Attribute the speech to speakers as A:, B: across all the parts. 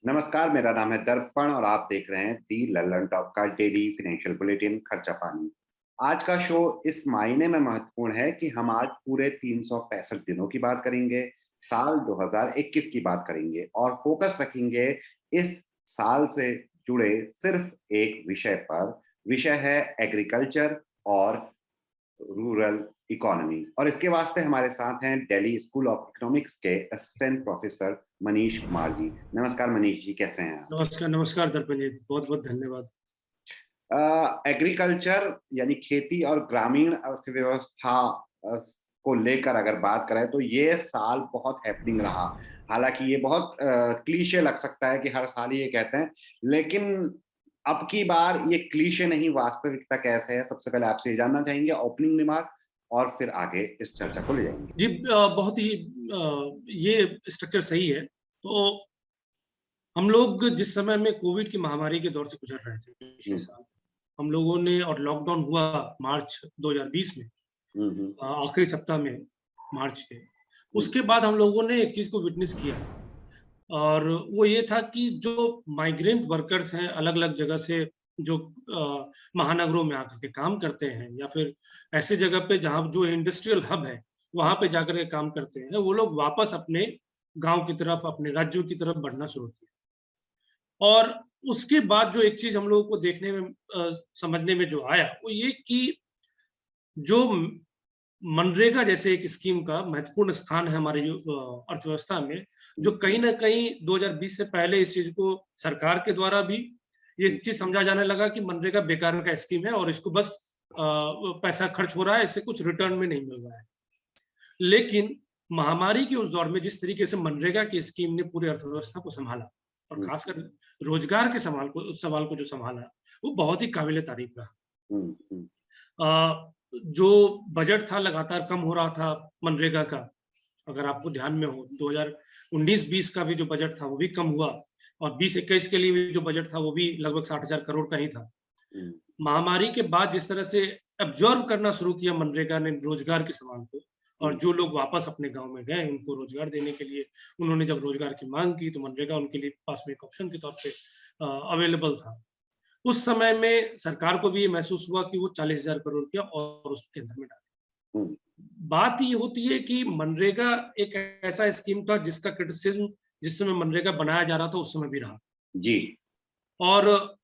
A: नमस्कार, मेरा नाम है दर्पण और आप देख रहे हैं दी लल्लन टॉप का डेली फाइनेंशियल बुलेटिन खर्चा पानी। आज का शो इस मायने में महत्वपूर्ण है कि हम आज पूरे 365 दिनों की बात करेंगे, साल 2021 की बात करेंगे और फोकस रखेंगे इस साल से जुड़े सिर्फ एक विषय पर। विषय है एग्रीकल्चर और रूरल इकोनॉमी। और इसके वास्ते हमारे साथ हैं दिल्ली स्कूल ऑफ इकोनॉमिक्स के असिस्टेंट प्रोफेसर मनीष कुमार जी। नमस्कार मनीष जी, कैसे हैं आप?
B: नमस्कार, नमस्कार दर्पण जी, बहुत-बहुत धन्यवाद।
A: एग्रीकल्चर यानी खेती और ग्रामीण अर्थव्यवस्था अ, को लेकर अगर बात करें तो ये साल बहुत हैपनिंग रहा। हालांकि ये बहुत क्लीशे लग सकता है कि हर साल ये कहते हैं, लेकिन अब की बार ये क्लीशे नहीं, वास्तविकता कैसे है, सबसे पहले आपसे ये जानना चाहेंगे ओपनिंग रिमार्क, और फिर आगे इस चर्चा को ले जाएंगे।
B: जी, बहुत ही ये स्ट्रक्चर सही है। तो हम लोग जिस समय में कोविड की महामारी के दौर से गुजर रहे थे पिछले
A: हम्म,
B: साल, हम लोगों ने और लॉकडाउन हुआ मार्च 2020 में,
A: हम्म,
B: आखिरी सप्ताह में मार्च के।
A: हम्म,
B: उसके बाद हम लोगों ने एक चीज़ को विटनेस किया और वो ये था कि जो माइग्रेंट वर्कर्स हैं अलग-अलग जगह से, जो महानगरों में आकर के काम करते हैं या फिर ऐसे जगह पे जहाँ जो इंडस्ट्रियल हब है, वहाँ पे जाकर के काम करते हैं, वो लोग वापस अपने गाँव की तरफ, अपने राज्यों की तरफ बढ़ना शुरू किया। और उसके बाद जो एक चीज़ हम लोगों को देखने में समझने में जो आया, वो ये कि जो मनरेगा जैसे एक स्कीम का महत्वपूर्ण स्थान है हमारी जो अर्थव्यवस्था में, जो कहीं न कहीं 2020 से पहले इस चीज़ को सरकार के द्वारा भी ये चीज़ समझा जाने लगा कि मनरेगा बेकार का स्कीम है और इसको बस पैसा खर्च हो रहा है, इससे कुछ रिटर्न में नहीं मिल रहा है। लेकिन महामारी के उस दौर में जिस तरीके से मनरेगा की स्कीम ने पूरी अर्थव्यवस्था को सँभाला और
A: हम्म,
B: खासकर रोजगार के सवाल को जो सँभाला, वो बहुत ही काबिल तारीफ़ रहा।
A: हम्म, हम्म,
B: जो बजट था लगातार कम हो रहा था मनरेगा का, अगर आपको ध्यान में हो 2019-20 का भी जो बजट था वो भी कम हुआ और 20-21 के लिए भी जो बजट था वो भी लगभग 60,000 करोड़ का ही था।
A: हम्म,
B: महामारी के बाद जिस तरह से एब्ज़ॉर्ब करना शुरू किया मनरेगा ने रोज़गार के सवाल को और
A: हम्म,
B: जो लोग वापस अपने गाँव में गए उनको रोज़गार देने के लिए उन्होंने जब रोज़गार की माँग की तो मनरेगा उनके लिए पास में एक ऑप्शन के तौर पे अवेलेबल था। उस समय में सरकार को भी ये महसूस हुआ कि वो 40,000 करोड़ रुपया और उसके अंदर में डाले।
A: हम्म,
B: बात ये होती है कि मनरेगा एक ऐसा स्कीम था जिसका क्रिटिसिज़्म जिस समय मनरेगा बनाया जा रहा था उस समय भी रहा।
A: जी।
B: और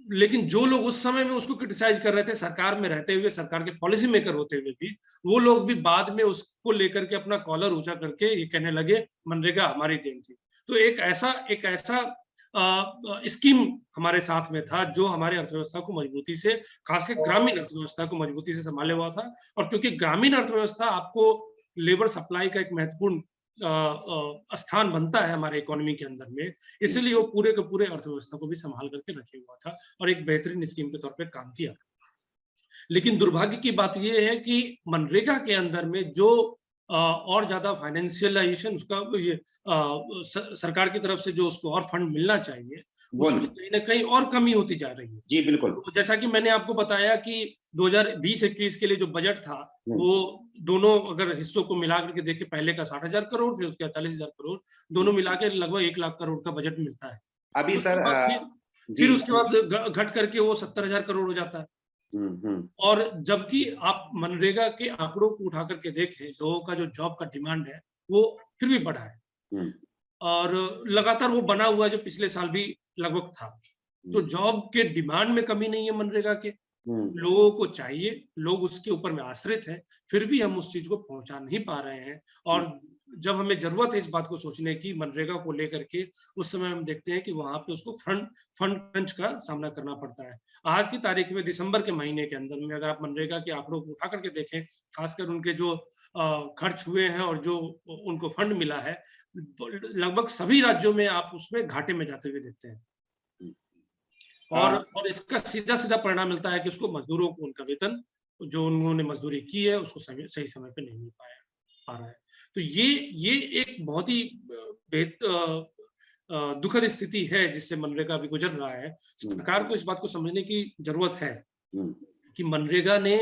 B: लेकिन जो लोग उस समय में उसको क्रिटिसाइज़ कर रहे थे सरकार में रहते हुए, सरकार के पॉलिसी मेकर होते हुए भी, वो लोग भी बाद में उसको लेकर के अपना कॉलर ऊँचा करके ये कहने लगे मनरेगा हमारी देन थी। तो एक ऐसा स्कीम हमारे साथ में था जो हमारे अर्थव्यवस्था को मजबूती से, खासकर ग्रामीण अर्थव्यवस्था को मजबूती से सँभाले हुआ था। और क्योंकि ग्रामीण अर्थव्यवस्था आपको लेबर सप्लाई का एक महत्वपूर्ण स्थान बनता है हमारे इकोनॉमी के अंदर में,
A: हम्म,
B: इसीलिए वो पूरे के पूरे अर्थव्यवस्था को भी सँभाल करके रखे हुआ था और एक बेहतरीन स्कीम के तौर पे काम किया। लेकिन दुर्भाग्य की बात ये है कि मनरेगा के अंदर में जो और ज़्यादा फाइनेंशियलाइज़ेशन उसका ये सरकार की तरफ से जो उसको और फंड मिलना चाहिए,
A: वो
B: उसमें
A: नहीं।
B: कहीं न कहीं और कमी होती जा रही है।
A: जी, बिल्कुल।
B: तो जैसा कि मैंने आपको बताया कि 2020-21 के लिए जो बजट था,
A: हुँ,
B: वो दोनों अगर हिस्सों को मिला करके देखें, पहले का 60,000 करोड़, फिर उसके बाद 40,000 करोड़,
A: हुँ।
B: दोनों मिला के लगभग 1 लाख करोड़ का बजट मिलता है।
A: अभी
B: उसके
A: सर
B: बाद
A: जी।
B: फिर उसके बाद घट करके वो 70,000 करोड़ हो जाता है।
A: हुँ, हुँ,
B: और जबकि आप मनरेगा के आंकड़ों को उठा करके देखें, लोगों का जो जॉब का डिमांड है, वो फिर भी बढ़ा है
A: हुँ,
B: और लगातार वो बना हुआ है जो पिछले साल भी लगभग था। तो
A: हुँ,
B: जॉब के डिमांड में कमी नहीं है मनरेगा के,
A: हुँ,
B: लोगों को चाहिए, लोग उसके ऊपर में आश्रित हैं, फिर भी हम उस चीज़ को पहुँचा नहीं पा रहे हैं।
A: हुँ,
B: और जब हमें ज़रूरत है इस बात को सोचने की मनरेगा को लेकर के, उस समय हम देखते हैं कि वहाँ पे उसको फंड फंड क्रंच का सामना करना पड़ता है। आज की तारीख में दिसंबर के महीने के अंदर में अगर आप मनरेगा के आंकड़ों को उठा करके देखें, खासकर उनके जो खर्च हुए हैं और जो उनको फंड मिला है, लगभग सभी राज्यों में आप उसमें घाटे में जाते हुए देखते हैं।
A: हुँ।
B: और इसका सीधा-सीधा परिणाम मिलता है कि उसको मज़दूरों को उनका वेतन, जो उन्होंने मज़दूरी की है, उसको सही समय पे नहीं मिल पा रहा है। तो ये एक बहुत ही दुखद स्थिति है जिससे मनरेगा अभी गुज़र रहा है।
A: हुँ,
B: सरकार को इस बात को समझने की ज़रूरत है
A: हुँ,
B: कि मनरेगा ने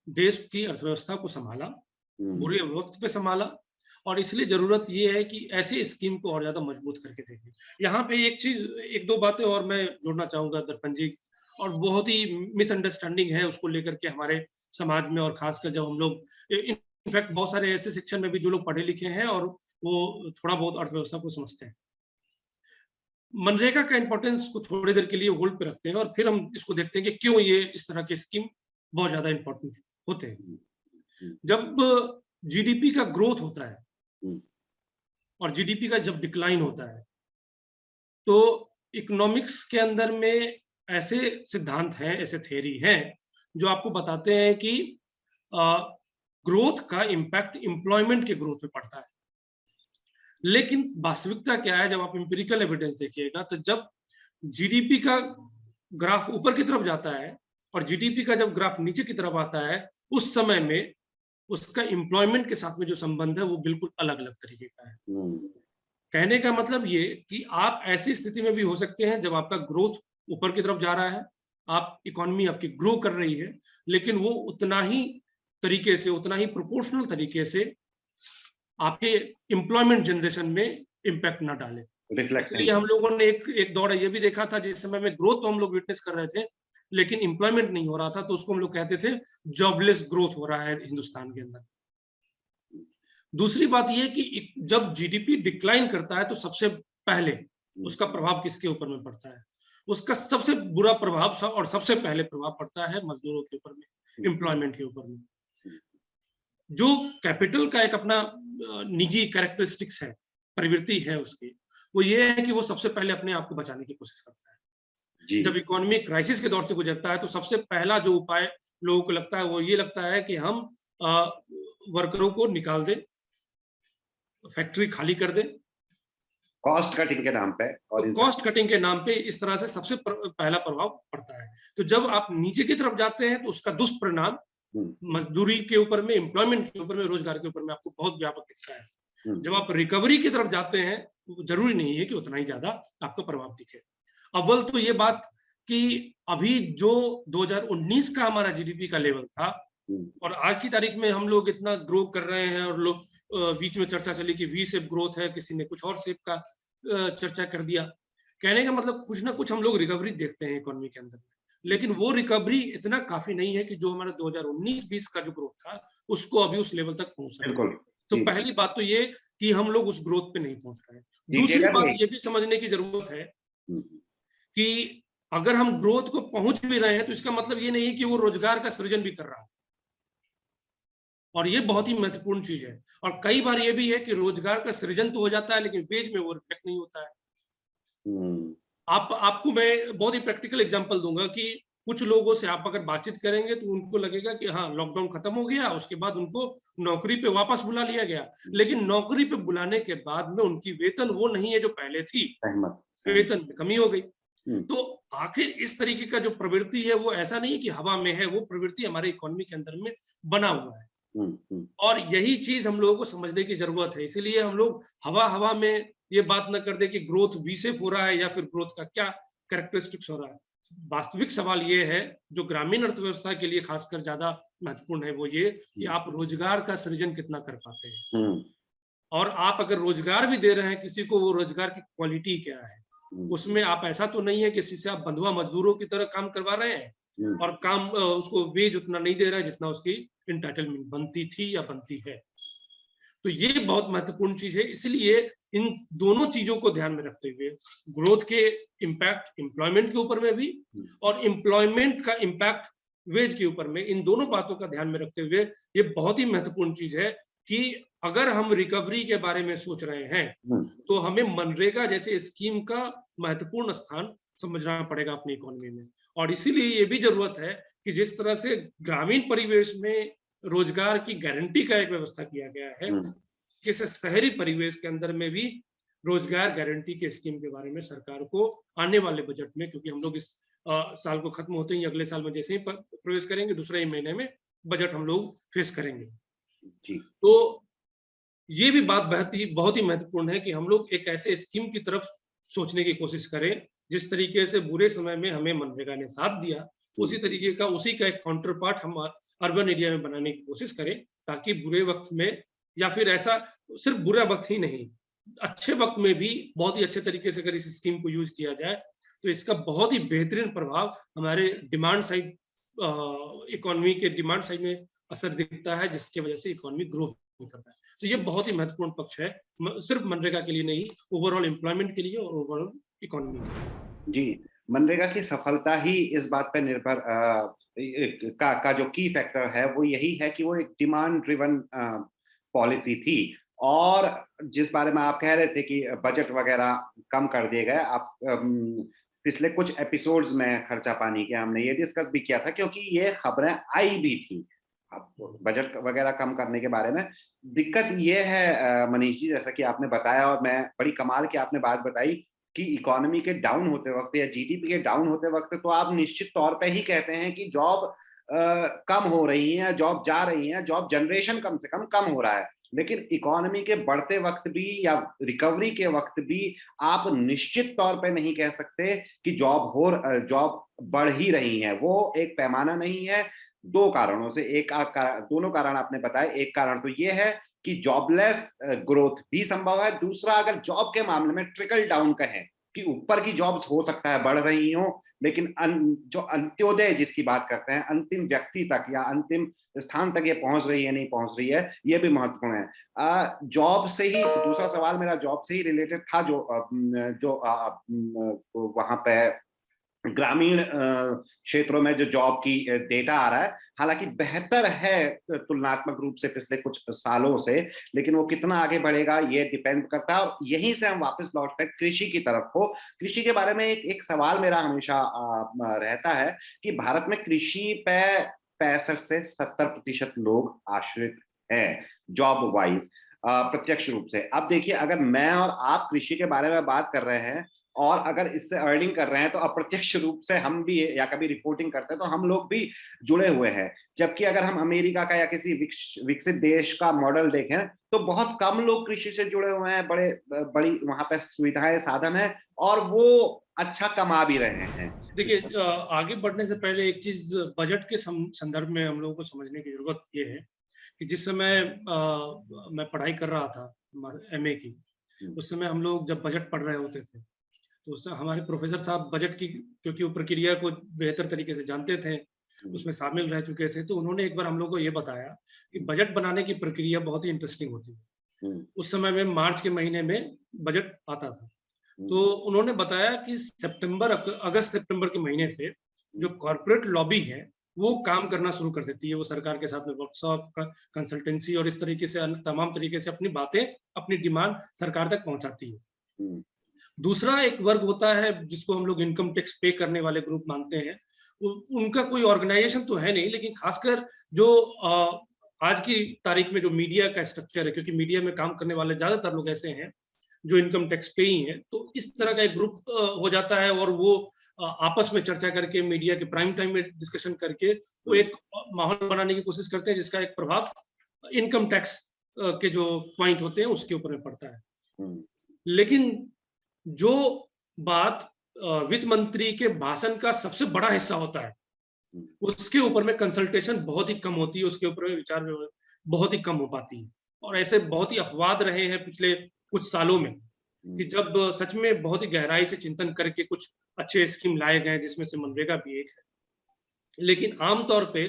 B: देश की अर्थव्यवस्था को सँभाला,
A: हुँ,
B: बुरे वक़्त पे सँभाला और इसलिए जरूरत ये है कि ऐसे स्कीम को और ज्यादा मजबूत करके देखें। यहाँ पे एक चीज, एक दो बातें और मैं जोड़ना चाहूंगा दर्पण जी, और बहुत ही मिसअंडरस्टैंडिंग है उसको लेकर के हमारे समाज में, और खासकर जब हम लोग इनफैक्ट बहुत सारे ऐसे सेक्शन में भी जो लोग पढ़े लिखे हैं और वो थोड़ा बहुत अर्थव्यवस्था को समझते हैं, मनरेगा का इंपॉर्टेंस को थोड़ी देर के लिए होल्ड पे रखते हैं और फिर हम इसको देखते हैं कि क्यों ये इस तरह के स्कीम बहुत ज्यादा इंपॉर्टेंट होते हैं। जब जीडीपी का ग्रोथ होता है और जीडीपी का जब डिक्लाइन होता है, तो इकोनॉमिक्स के अंदर में ऐसे सिद्धांत हैं, ऐसे थ्योरी हैं जो आपको बताते हैं कि ग्रोथ का इम्पैक्ट एम्प्लॉयमेंट के ग्रोथ पे पड़ता है। लेकिन वास्तविकता क्या है, जब आप एम्पिरिकल एविडेंस देखिएगा, तो जब जीडीपी का ग्राफ ऊपर की तरफ जाता है और जीडीपी का जब ग्राफ नीचे की तरफ आता है, उस समय में उसका एम्प्लॉयमेंट के साथ में जो संबंध है वो बिल्कुल अलग अलग तरीके का है। कहने का मतलब ये कि आप ऐसी स्थिति में भी हो सकते हैं जब आपका ग्रोथ ऊपर की तरफ जा रहा है, आप इकोनॉमी आपकी ग्रो कर रही है, लेकिन वो उतना ही तरीके से, उतना ही प्रोपोर्शनल तरीके से आपके एम्प्लॉयमेंट जनरेशन में इम्पैक्ट ना डाले। इसलिए हम लोगों ने एक दौर ये भी देखा था जिस समय में ग्रोथ तो हम लोग विटनेस कर रहे थे, लेकिन एम्प्लॉयमेंट नहीं हो रहा था, तो उसको हम लोग कहते थे जॉबलेस ग्रोथ हो रहा है हिंदुस्तान के अंदर। दूसरी बात यह कि जब जीडीपी डिक्लाइन करता है तो सबसे पहले उसका प्रभाव किसके ऊपर में पड़ता है? उसका सबसे बुरा प्रभाव और सबसे पहले प्रभाव पड़ता है मजदूरों के ऊपर में, एम्प्लॉयमेंट के ऊपर में। जो कैपिटल का एक अपना निजी कैरेक्टरिस्टिक्स है, प्रवृत्ति है उसकी, वो ये है कि वो सबसे पहले अपने आप को बचाने की कोशिश करता है। जब इकोनॉमी क्राइसिस के दौर से गुजरता है तो सबसे पहला जो उपाय लोगों को लगता है वो ये लगता है कि हम वर्करों को निकाल दें, फैक्ट्री खाली कर दें,
A: कॉस्ट कटिंग के नाम पे। और
B: तो कॉस्ट कटिंग के नाम पे इस तरह से सबसे पहला प्रभाव पड़ता है। तो जब आप नीचे की तरफ जाते हैं तो उसका दुष्परिणाम मजदूरी के ऊपर में, एम्प्लॉयमेंट के ऊपर में, रोजगार के ऊपर में आपको बहुत व्यापक दिखता है। जब आप रिकवरी की तरफ जाते हैं तो जरूरी नहीं है कि उतना ही ज्यादा आपको प्रभाव दिखे। अव्वल तो ये बात कि अभी जो 2019 का हमारा जीडीपी का लेवल था और आज की तारीख में हम लोग इतना ग्रो कर रहे हैं, और लोग बीच में चर्चा चली कि वी शेप ग्रोथ है, किसी ने कुछ और शेप का चर्चा कर दिया। कहने का मतलब कुछ ना कुछ हम लोग रिकवरी देखते हैं इकोनॉमी के अंदर, लेकिन वो रिकवरी इतना काफी नहीं है कि जो हमारा 2019-20 का जो ग्रोथ था उसको अभी उस लेवल तक पहुंच सके। तो पहली बात तो ये कि हम लोग उस ग्रोथ पे नहीं पहुंच रहे हैं। दूसरी बात ये भी समझने की जरूरत है कि अगर हम ग्रोथ को पहुंच भी रहे हैं तो इसका मतलब ये नहीं है कि वो रोजगार का सृजन भी कर रहा है, और ये बहुत ही महत्वपूर्ण चीज है। और कई बार ये भी है कि रोजगार का सृजन तो हो जाता है लेकिन वेज में वो रिफ्लेक्ट नहीं होता है। आपको मैं बहुत ही प्रैक्टिकल एग्जांपल दूंगा कि कुछ लोगों से आप अगर बातचीत करेंगे तो उनको लगेगा कि हाँ लॉकडाउन खत्म हो गया, उसके बाद उनको नौकरी पे वापस बुला लिया गया, लेकिन नौकरी पे बुलाने के बाद में उनकी वेतन वो नहीं है जो पहले थी, वेतन में कमी हो गई। तो आखिर इस तरीके का जो प्रवृत्ति है वो ऐसा नहीं है कि हवा में है, वो प्रवृत्ति हमारे इकोनॉमी के अंदर में बना हुआ है। और यही चीज हम लोगों को समझने की जरूरत है। इसीलिए हम लोग हवा में ये बात न कर दे कि ग्रोथ वी शेप हो रहा है या फिर ग्रोथ का क्या कैरेक्टरिस्टिक्स हो रहा है। वास्तविक सवाल ये है जो ग्रामीण अर्थव्यवस्था के लिए खासकर ज्यादा महत्वपूर्ण है, वो ये कि आप रोजगार का सृजन कितना कर पाते हैं, और आप अगर रोजगार भी दे रहे हैं किसी को, वो रोजगार की क्वालिटी क्या है। उसमें आप ऐसा तो नहीं है किसी से आप बंधुआ मजदूरों की तरह काम करवा रहे हैं और काम उसको वेज उतना नहीं दे रहा है जितना उसकी इंटाइटलमेंट बनती थी या बनती है। तो ये बहुत महत्वपूर्ण चीज है। इसलिए इन दोनों चीजों को ध्यान में रखते हुए ग्रोथ के इम्पैक्ट एम्प्लॉयमेंट के ऊपर में भी और एम्प्लॉयमेंट का इम्पैक्ट वेज के ऊपर में, इन दोनों बातों का ध्यान में रखते हुए ये बहुत ही महत्वपूर्ण चीज है कि अगर हम रिकवरी के बारे में सोच रहे हैं तो हमें मनरेगा जैसे स्कीम का महत्वपूर्ण स्थान समझना पड़ेगा अपनी इकोनॉमी में। और इसीलिए ये भी जरूरत है कि जिस तरह से ग्रामीण परिवेश में रोजगार की गारंटी का एक व्यवस्था किया गया है, जैसे शहरी परिवेश के अंदर में भी रोजगार गारंटी के स्कीम के बारे में सरकार को आने वाले बजट में, क्योंकि हम लोग इस साल को खत्म होते ही अगले साल में जैसे ही प्रवेश करेंगे दूसरे ही महीने में बजट हम लोग फेस करेंगे। तो ये भी बात बहुत ही महत्वपूर्ण है कि हम लोग एक ऐसे स्कीम की तरफ सोचने की कोशिश करें जिस तरीके से बुरे समय में हमें मनरेगा ने साथ दिया, उसी तरीके का उसी का एक काउंटर पार्ट हम अर्बन एरिया में बनाने की कोशिश करें, ताकि बुरे वक्त में या फिर ऐसा सिर्फ बुरा वक्त ही नहीं, अच्छे वक्त में भी बहुत ही अच्छे तरीके से अगर इस स्कीम को यूज किया जाए तो इसका बहुत ही बेहतरीन प्रभाव हमारे डिमांड साइड इकोनॉमी के डिमांड साइड में असर दिखता है, जिसकी वजह से इकोनॉमी ग्रो करता है। तो ये बहुत ही महत्वपूर्ण पक्ष है, सिर्फ मनरेगा के लिए नहीं, ओवरऑल एम्प्लॉयमेंट के लिए और ओवरऑल इकोनॉमी के लिए।
A: जी, मनरेगा की सफलता ही इस बात पे निर्भर का जो की फैक्टर है वो यही है कि वो एक डिमांड ड्रिवन पॉलिसी थी। और जिस बारे में आप कह रहे थे कि बजट वगैरह कम कर दिए गए, आप पिछले कुछ एपिसोड्स में खर्चा पानी के हमने ये डिस्कस भी किया था, क्योंकि ये खबरें आई भी थी अब बजट वगैरह कम करने के बारे में। दिक्कत ये है मनीष जी, जैसा कि आपने बताया, और मैं बड़ी कमाल की आपने बात बताई कि इकोनॉमी के डाउन होते वक्त या जीडीपी के डाउन होते वक्त तो आप निश्चित तौर पे ही कहते हैं कि जॉब कम हो रही है, जॉब जा रही है, जॉब जनरेशन कम से कम हो रहा है। लेकिन इकोनॉमी के बढ़ते वक्त भी या रिकवरी के वक्त भी आप निश्चित तौर पे नहीं कह सकते कि जॉब बढ़ ही रही है। वो एक पैमाना नहीं है, दो कारणों से। दोनों कारण आपने बताए। एक कारण तो ये है कि जॉबलेस ग्रोथ भी संभव है। दूसरा, अगर जॉब के मामले में ट्रिकल डाउन कहें कि ऊपर की जॉब्स हो सकता है बढ़ रही हो, लेकिन जो अंत्योदय जिसकी बात करते हैं, अंतिम व्यक्ति तक या अंतिम स्थान तक ये पहुंच रही है नहीं पहुंच रही है, ये भी महत्वपूर्ण है। जॉब से ही दूसरा सवाल मेरा जॉब से ही रिलेटेड था, जो वहां पे ग्रामीण क्षेत्रों में जो जॉब की डेटा आ रहा है, हालांकि बेहतर है तुलनात्मक रूप से पिछले कुछ सालों से, लेकिन वो कितना आगे बढ़ेगा ये डिपेंड करता है। और यहीं से हम वापस लौटते हैं कृषि की तरफ को। कृषि के बारे में एक सवाल मेरा हमेशा रहता है कि भारत में कृषि पे 65 से 70% लोग आश्रित हैं जॉब वाइज, प्रत्यक्ष रूप से। अब देखिए, अगर मैं और आप कृषि के बारे में बात कर रहे हैं और अगर इससे अर्निंग कर रहे हैं, तो अप्रत्यक्ष रूप से हम भी, या कभी रिपोर्टिंग करते हैं तो हम लोग भी जुड़े हुए हैं। जबकि अगर हम अमेरिका का या किसी विकसित देश का मॉडल देखें तो बहुत कम लोग कृषि से जुड़े हुए हैं, बड़ी वहां पे सुविधाएं, साधन है, और वो अच्छा कमा भी रहे हैं।
B: देखिए, आगे बढ़ने से पहले एक चीज बजट के संदर्भ में हम लोगों को समझने की जरूरत ये है कि जिस समय मैं पढ़ाई कर रहा था एमए की, उस समय हम लोग जब बजट पढ़ रहे होते थे तो उससे हमारे प्रोफेसर साहब बजट की, क्योंकि वो प्रक्रिया को बेहतर तरीके से जानते थे, उसमें शामिल रह चुके थे, तो उन्होंने एक बार हम लोग को ये बताया कि बजट बनाने की प्रक्रिया बहुत ही इंटरेस्टिंग होती है। उस समय में मार्च के महीने में बजट आता था, तो उन्होंने बताया कि अगस्त सितंबर के महीने से जो कॉर्पोरेट लॉबी है वो काम करना शुरू कर देती है। वो सरकार के साथ में वर्कशॉप, कंसल्टेंसी और इस तरीके से तमाम तरीके से अपनी बातें, अपनी डिमांड सरकार तक पहुंचाती है। दूसरा एक वर्ग होता है जिसको हम लोग इनकम टैक्स पे करने वाले ग्रुप मानते हैं। उनका कोई ऑर्गेनाइजेशन तो है नहीं, लेकिन खासकर जो आज की तारीख में जो मीडिया का स्ट्रक्चर है, क्योंकि मीडिया में काम करने वाले ज्यादातर लोग ऐसे हैं जो इनकम टैक्स पे ही है, तो इस तरह का एक ग्रुप हो जाता है और वो आपस में चर्चा करके, मीडिया के प्राइम टाइम में डिस्कशन करके वो एक माहौल बनाने की कोशिश करते हैं जिसका एक प्रभाव इनकम टैक्स के जो पॉइंट होते हैं उसके ऊपर में पड़ता है। लेकिन जो बात वित्त मंत्री के भाषण का सबसे बड़ा हिस्सा होता है, उसके ऊपर में कंसल्टेशन बहुत ही कम होती है, उसके ऊपर में विचार बहुत ही कम हो पाती है। और ऐसे बहुत ही अपवाद रहे हैं पिछले कुछ सालों में कि जब सच में बहुत ही गहराई से चिंतन करके कुछ अच्छे स्कीम लाए गए, जिसमें से मनरेगा भी एक है। लेकिन आमतौर पे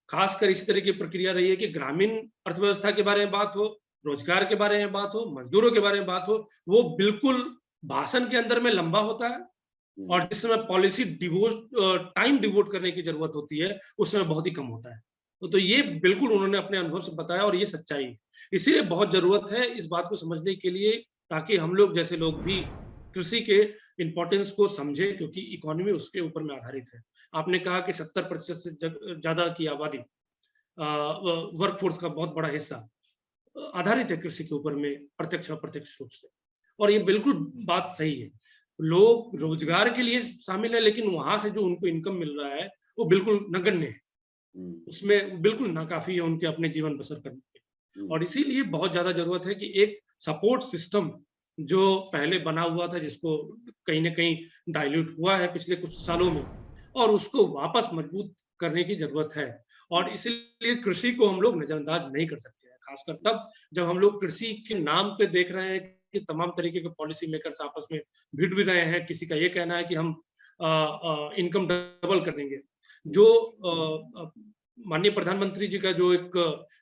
B: खासकर इस तरह की प्रक्रिया रही है कि ग्रामीण अर्थव्यवस्था के बारे में बात हो, रोजगार के बारे में बात हो, मजदूरों के बारे में बात हो, वो बिल्कुल भाषण के अंदर में लंबा होता है, और जिस समय पॉलिसी टाइम डिवोट करने की जरूरत होती है उस समय बहुत ही कम होता है। तो ये बिल्कुल उन्होंने अपने अनुभव से बताया और ये सच्चाई है। इसीलिए बहुत जरूरत है इस बात को समझने के लिए, ताकि हम लोग जैसे लोग भी कृषि के इंपॉर्टेंस को समझे, क्योंकि इकोनॉमी उसके ऊपर में आधारित है। आपने कहा कि 70% से ज्यादा की आबादी, वर्कफोर्स का बहुत बड़ा हिस्सा आधारित है कृषि के ऊपर में, प्रत्यक्ष अप्रत्यक्ष रूप से। और ये बिल्कुल बात सही है, लोग रोजगार के लिए शामिल है, लेकिन वहां से जो उनको इनकम मिल रहा है वो बिल्कुल नगण्य है, उसमें बिल्कुल नाकाफी है उनके अपने जीवन बसर करने के। और इसीलिए बहुत ज्यादा जरूरत है कि एक सपोर्ट सिस्टम जो पहले बना हुआ था, जिसको कहीं ना कहीं डाइल्यूट हुआ है पिछले कुछ सालों में, और उसको वापस मजबूत करने की जरूरत है। और इसीलिए कृषि को हम लोग नजरअंदाज नहीं कर सकते हैं, खासकर तब जब हम लोग कृषि के नाम पे देख रहे हैं कि तमाम तरीके के पॉलिसी मेकर्स आपस में भिड़ भी रहे हैं। किसी का ये कहना है कि हम इनकम डबल कर देंगे। जो माननीय प्रधानमंत्री जी का जो एक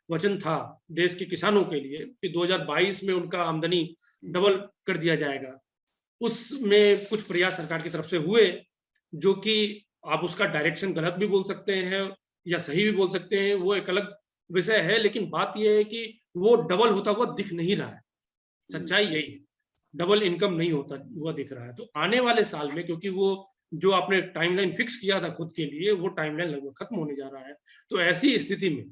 B: वचन था देश के किसानों के लिए कि 2022 में उनका आमदनी डबल कर दिया जाएगा, उसमें कुछ प्रयास सरकार की तरफ से हुए, जो कि आप उसका डायरेक्शन गलत भी बोल सकते हैं या सही भी बोल सकते हैं, वो एक अलग विषय है। लेकिन बात ये है कि वो डबल होता हुआ दिख नहीं रहा है, सच्चाई यही है, डबल इनकम नहीं होता हुआ दिख रहा है। तो आने वाले साल में, क्योंकि वो जो आपने टाइमलाइन फिक्स किया था खुद के लिए, वो टाइमलाइन लगभग खत्म होने जा रहा है। तो ऐसी स्थिति में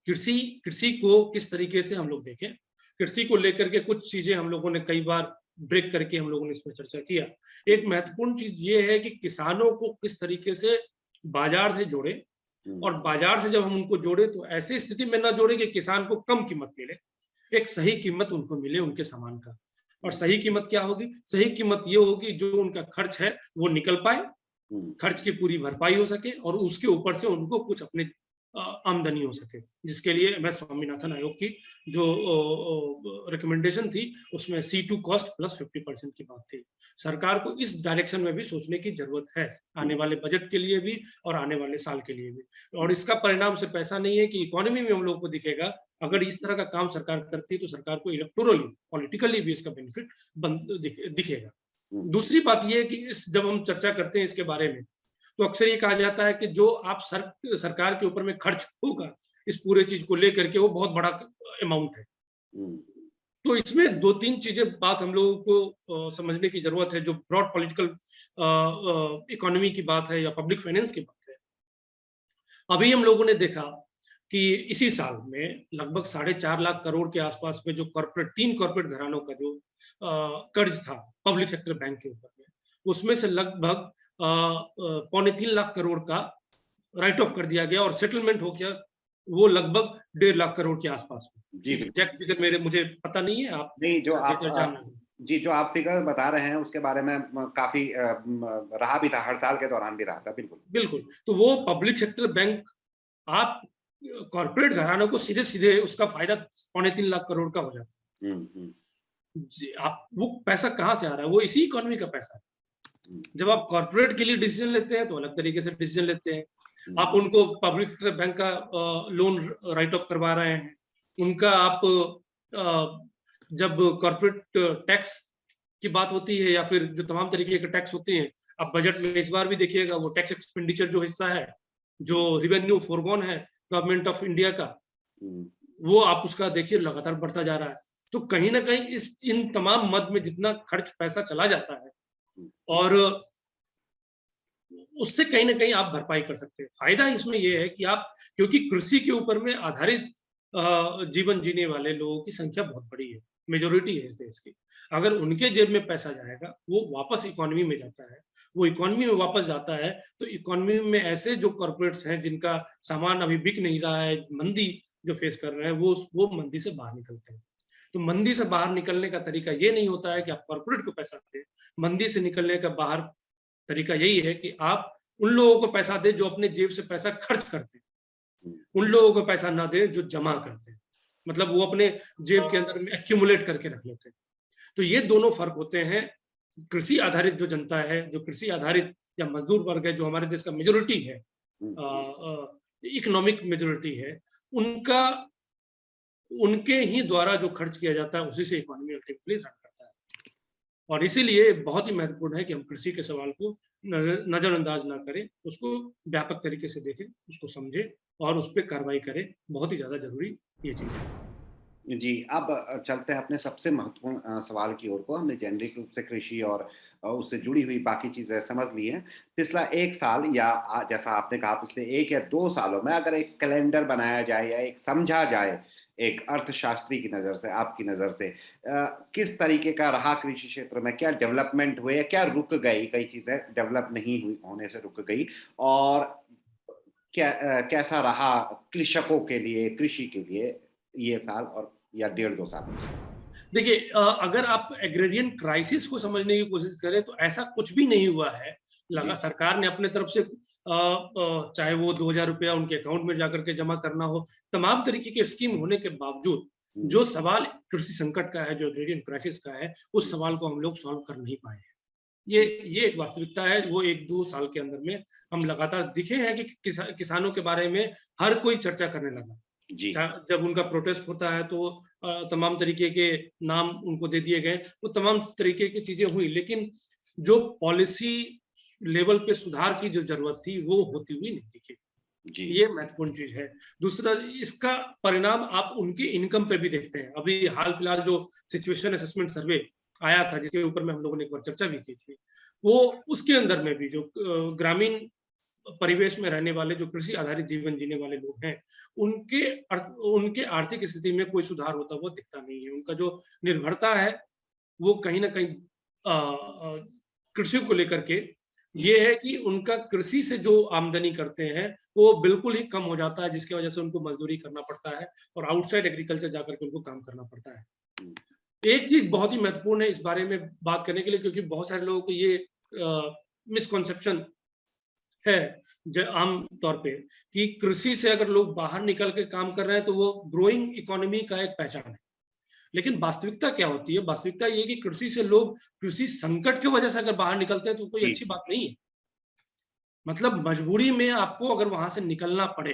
B: कृषि कृषि को किस तरीके से हम लोग देखें, कृषि को लेकर के कुछ चीजें हम लोगों ने कई बार ब्रेक करके हम लोगों ने इसमें चर्चा किया। एक महत्वपूर्ण चीज ये है कि किसानों को किस तरीके से बाजार से जोड़े, और बाजार से जब हम उनको जोड़े तो ऐसी स्थिति में ना जोड़े कि किसान को कम कीमत मिले, एक सही कीमत उनको मिले उनके सामान का। और सही कीमत क्या होगी? सही कीमत ये होगी जो उनका खर्च है वो निकल पाए, खर्च की पूरी भरपाई हो सके और उसके ऊपर से उनको कुछ अपने आमदनी हो सके, जिसके लिए मैं स्वामीनाथन आयोग की जो रिकमेंडेशन थी उसमें C2 कॉस्ट प्लस 50% की बात थी। सरकार को इस डायरेक्शन में भी सोचने की जरूरत है, आने वाले बजट के लिए भी और आने वाले साल के लिए भी। और इसका परिणाम सिर्फ ऐसा नहीं है कि इकोनॉमी में हम लोगों को दिखेगा, अगर इस तरह का काम सरकार करती है तो सरकार को इलेक्टोरली पॉलिटिकली भी इसका बेनिफिट दिखेगा। दूसरी बात यह है कि जब हम चर्चा करते हैं इसके बारे में तो अक्सर ये कहा जाता है कि जो आप सरकार के ऊपर में खर्च होगा इस पूरे चीज को लेकर के वो बहुत बड़ा अमाउंट है। तो इसमें दो तीन चीजें बात हम लोगों को समझने की जरूरत है। जो ब्रॉड पॉलिटिकल इकोनॉमी की बात है या पब्लिक फाइनेंस की बात है, अभी हम लोगों ने देखा कि इसी साल में लगभग 4.5 लाख करोड़ के आसपास में जो तीन कॉर्पोरेट घरानों का जो कर्ज था पब्लिक सेक्टर बैंक के ऊपर में, उसमें से लगभग 3.25 लाख करोड़ का राइट ऑफ कर दिया गया और सेटलमेंट हो गया वो लगभग 1.5 लाख करोड़ के आसपास में। जी एग्जैक्ट फिगर मुझे पता नहीं है, आप
A: नहीं जो आप फिगर बता रहे हैं उसके बारे में काफी रहा भी था, हड़ताल के दौरान भी रहा था। बिल्कुल।
B: तो वो पब्लिक सेक्टर बैंक आप कॉर्पोरेट घरानों को सीधे सीधे उसका फायदा 3.25 लाख करोड़ का हो जाता है। आप वो पैसा कहाँ से आ रहा है? वो इसी इकोनॉमी का पैसा है। जब आप कॉर्पोरेट के लिए डिसीजन लेते हैं तो अलग तरीके से डिसीजन लेते हैं। आप उनको पब्लिक सेक्टर बैंक का लोन राइट ऑफ करवा रहे हैं, उनका आप जब कॉर्पोरेट टैक्स की बात होती है या फिर जो तमाम तरीके के टैक्स होते हैं, आप बजट में इस बार भी देखिएगा वो टैक्स एक्सपेंडिचर जो हिस्सा है, जो रिवेन्यू फोरगॉन है गवर्नमेंट ऑफ इंडिया का, वो आप उसका देखिए लगातार बढ़ता जा रहा है। तो कहीं ना कहीं इन तमाम मद में जितना खर्च पैसा चला जाता है और उससे कहीं ना कहीं आप भरपाई कर सकते हैं। फायदा इसमें यह है कि आप, क्योंकि कृषि के ऊपर में आधारित जीवन जीने वाले लोगों की संख्या बहुत बड़ी है, मेजोरिटी है इस देश की। अगर उनके जेब में पैसा जाएगा वो वापस इकोनॉमी में जाता है, वो इकोनॉमी में वापस जाता है तो इकोनॉमी में ऐसे जो कॉर्पोरेट्स हैं जिनका सामान अभी बिक नहीं रहा है, मंदी जो फेस कर रहे हैं, वो मंदी से बाहर निकलते हैं। तो मंदी से बाहर निकलने का तरीका ये नहीं होता है कि आप कॉर्पोरेट को पैसा दें, मंदी से निकलने का बाहर तरीका यही है कि आप उन लोगों को पैसा दें जो अपने जेब से पैसा खर्च करते हैं, उन लोगों को पैसा ना दें जो जमा करते हैं, मतलब वो अपने जेब के अंदर में एक्यूमुलेट करके रख लेते हैं। तो ये दोनों फर्क होते हैं। कृषि आधारित जो जनता है, जो कृषि आधारित या मजदूर वर्ग है, जो हमारे देश का मेजोरिटी है, इकोनॉमिक मेजोरिटी है, उनके ही द्वारा जो खर्च किया जाता है उसी से इकोनॉमी अल्टीमेटली रन करता है। और इसीलिए बहुत ही महत्वपूर्ण है कि हम कृषि के सवाल को नजरअंदाज ना करें, उसको व्यापक तरीके से देखें, उसको समझें और उस पर कार्रवाई करें। बहुत ही ज्यादा जरूरी ये चीज है।
A: जी, अब चलते हैं अपने सबसे महत्वपूर्ण सवाल की ओर को। हमने जेनरिक रूप से कृषि और उससे जुड़ी हुई बाकी चीज़ें समझ ली हैं। पिछला 1 साल या जैसा आपने कहा पिछले 1 या 2 सालों में अगर एक कैलेंडर बनाया जाए या एक समझा जाए एक अर्थशास्त्री की नज़र से, आपकी नज़र से किस तरीके का रहा कृषि क्षेत्र में? क्या डेवलपमेंट हुए, क्या रुक गई, कई चीज़ें डेवलप नहीं हुई होने से रुक गई, और कैसा रहा कृषकों के लिए, कृषि के लिए ये साल और या 1.5-2 साल?
B: देखिए, अगर आप एग्रेरियन क्राइसिस को समझने की कोशिश करें तो ऐसा कुछ भी नहीं हुआ है लगा
A: जी।
B: सरकार ने अपने तरफ से चाहे वो 2000 रुपया उनके अकाउंट में जाकर के जमा करना हो, तमाम तरीके की स्कीम होने के बावजूद
A: हुँ,
B: जो सवाल कृषि संकट का है, जो एग्रेरियन क्राइसिस का है, उस
A: जी,
B: सवाल को हम लोग सॉल्व कर नहीं पाए हैं। ये
A: जी,
B: ये एक वास्तविकता है, वो 1-2 साल के अंदर में हम लगातार दिखे हैं कि किसानों के बारे में हर कोई चर्चा करने लगा।
A: जी,
B: जब उनका प्रोटेस्ट होता है तो तमाम तरीके के नाम उनको दे दिए गए, वो तमाम तरीके की चीज़ें हुई, लेकिन जो पॉलिसी लेवल पे सुधार की जो ज़रूरत थी, वो होती हुई नहीं दिखी।
A: जी,
B: ये महत्वपूर्ण चीज़ है। दूसरा, इसका परिणाम आप उनकी इनकम पे भी देखते हैं। अभी हाल-फिलहाल जो सिचुएशन असेसमेंट सर्वे आया था, जिसके ऊपर में हम लोगों ने एक बार चर्चा भी की थी, वो उसके अंदर में भी जो ग्रामीण परिवेश में रहने वाले जो कृषि आधारित जीवन जीने वाले लोग हैं, उनके आर्थिक स्थिति में कोई सुधार होता हुआ दिखता नहीं है। उनका जो निर्भरता है, वो कहीं न कहीं कृषि को लेकर के
A: हुँ,
B: ये है कि उनका कृषि से जो आमदनी करते हैं, वो बिल्कुल ही कम हो जाता है, जिसकी वजह से उनको मज़दूरी करना पड़ता है और आउटसाइड एग्रीकल्चर जाकर के उनको काम करना पड़ता है।
A: हुँ,
B: एक चीज़ बहुत ही महत्वपूर्ण है इस बारे में बात करने के लिए, क्योंकि बहुत सारे लोगों को ये मिसकंसेप्शन है आम तौर पे कि कृषि से अगर लोग बाहर निकल के काम कर रहे हैं तो वो ग्रोइंग इकोनॉमी का एक पहचान है। लेकिन वास्तविकता क्या होती है? वास्तविकता ये है कि कृषि से लोग कृषि संकट की वजह से अगर बाहर निकलते हैं तो कोई
A: जी,
B: अच्छी
A: जी,
B: बात नहीं है। मतलब मजबूरी में आपको अगर वहां से निकलना पड़े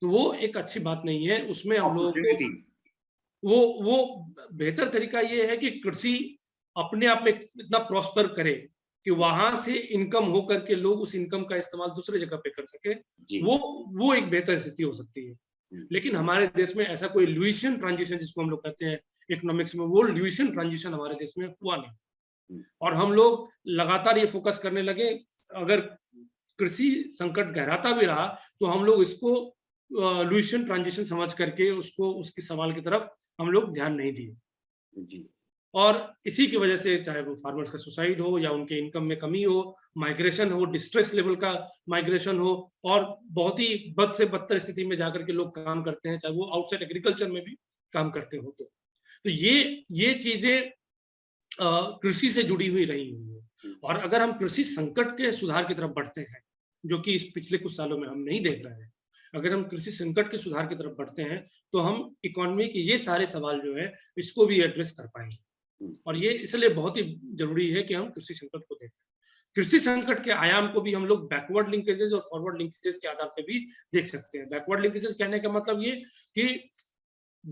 B: तो वो एक अच्छी बात नहीं है। उसमें हम लोगों को
A: अपॉर्च्युनिटी
B: वो बेहतर तरीका ये है कि कृषि अपने आप में इतना प्रॉस्पर करे कि वहां से इनकम हो करके लोग उस इनकम का इस्तेमाल दूसरे जगह पे कर सके।
A: जी,
B: वो वो एक बेहतर स्थिति हो सकती है।
A: हुँ,
B: लेकिन हमारे देश में ऐसा कोई ल्यूशियन ट्रांजिशन जिसको हम लोग कहते हैं इकोनॉमिक्स में, वो ल्यूशियन ट्रांजिशन हमारे देश में हुआ नहीं।
A: हुँ,
B: और हम लोग लगातार ये फोकस करने लगे, अगर कृषि संकट गहराता भी रहा तो हम लोग इसको ल्यूशियन ट्रांजिशन समझ करके उसको उसकी सवाल की तरफ हम लोग ध्यान नहीं दिए।
A: जी,
B: और इसी की वजह से चाहे वो फार्मर्स का सुसाइड हो या उनके इनकम में कमी हो, माइग्रेशन हो, डिस्ट्रेस लेवल का माइग्रेशन हो, और बहुत ही बद से बदतर स्थिति में जाकर के लोग काम करते हैं, चाहे वो आउटसाइड एग्रीकल्चर में भी काम करते हो तो ये चीजें कृषि से जुड़ी हुई रही हुई है।
A: हुँ,
B: और अगर हम कृषि संकट के सुधार की तरफ बढ़ते हैं, जो कि इस पिछले कुछ सालों में हम नहीं देख रहे हैं, अगर हम कृषि संकट के सुधार की तरफ बढ़ते हैं, तो हम इकोनॉमी के ये सारे सवाल जो है, इसको भी एड्रेस कर पाएंगे।
A: हुँ,
B: और ये इसलिए बहुत ही जरूरी है कि हम कृषि संकट को देखें। कृषि संकट के आयाम को भी हम लोग बैकवर्ड लिंकेजेस और फॉरवर्ड लिंकेजेस के आधार पे भी देख सकते हैं। बैकवर्ड लिंकेजेस कहने का मतलब ये कि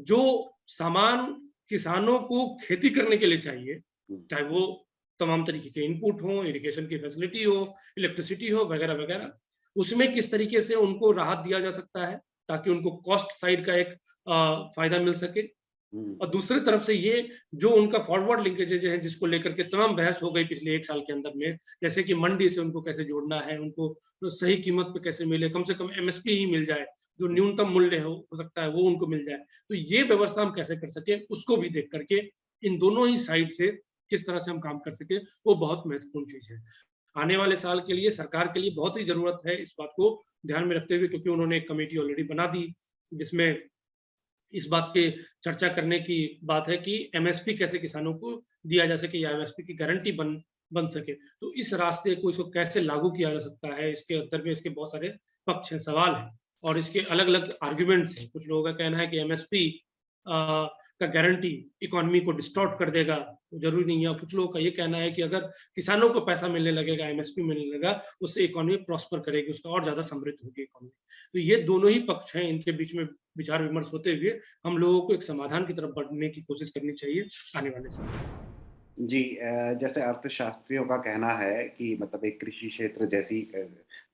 B: जो सामान किसानों को खेती करने के लिए चाहिए,
A: हुँ,
B: चाहे वो तमाम तरीके के इनपुट हो, इरिगेशन की फैसिलिटी हो, इलेक्ट्रिसिटी हो, वगैरह वगैरह, उसमें किस तरीके से उनको राहत दिया जा सकता है ताकि उनको कॉस्ट साइड का एक फायदा मिल सके।
A: हुँ,
B: और दूसरी तरफ से ये जो उनका फॉरवर्ड लिंकेजेज है, जिसको लेकर के तमाम बहस हो गई पिछले 1 साल के अंदर में, जैसे कि मंडी से उनको कैसे जोड़ना है, उनको तो सही कीमत पे कैसे मिले, कम से कम एमएसपी ही मिल जाए, जो
A: हुँ,
B: न्यूनतम मूल्य हो सकता है वो उनको मिल जाए। तो ये व्यवस्था हम कैसे कर सकें, उसको भी देख करके इन दोनों ही साइड से किस तरह से हम काम कर सकें, वो बहुत महत्वपूर्ण चीज़ है। आने वाले साल के लिए सरकार के लिए बहुत ही ज़रूरत है इस बात को ध्यान में रखते हुए, क्योंकि उन्होंने एक कमेटी ऑलरेडी बना दी, जिसमें इस बात की चर्चा करने की बात है कि एमएसपी कैसे किसानों को दिया जा सके या एमएसपी की गारंटी बन बन सके। तो इस रास्ते को इसको कैसे लागू किया जा सकता है, इसके अंदर में इसके बहुत सारे पक्ष हैं, सवाल हैं और इसके अलग-अलग आर्गुमेंट्स हैं। कुछ लोगों का कहना है कि एमएसपी का गारंटी इकोनॉमी को डिस्टॉर्ट कर देगा, ज़रूरी नहीं है। कुछ लोगों का ये कहना है कि अगर किसानों को पैसा मिलने लगेगा, एमएसपी मिलने लगेगा, उससे इकोनॉमी प्रॉस्पर करेगी, उसका और ज़्यादा समृद्ध होगी इकोनॉमी। तो ये दोनों ही पक्ष हैं, इनके बीच में विचार-विमर्श होते हुए हम लोगों को एक समाधान की तरफ बढ़ने की कोशिश करनी चाहिए आने वाले समय में।
A: जी जैसे अर्थशास्त्रियों का कहना है कि मतलब एक कृषि क्षेत्र जैसी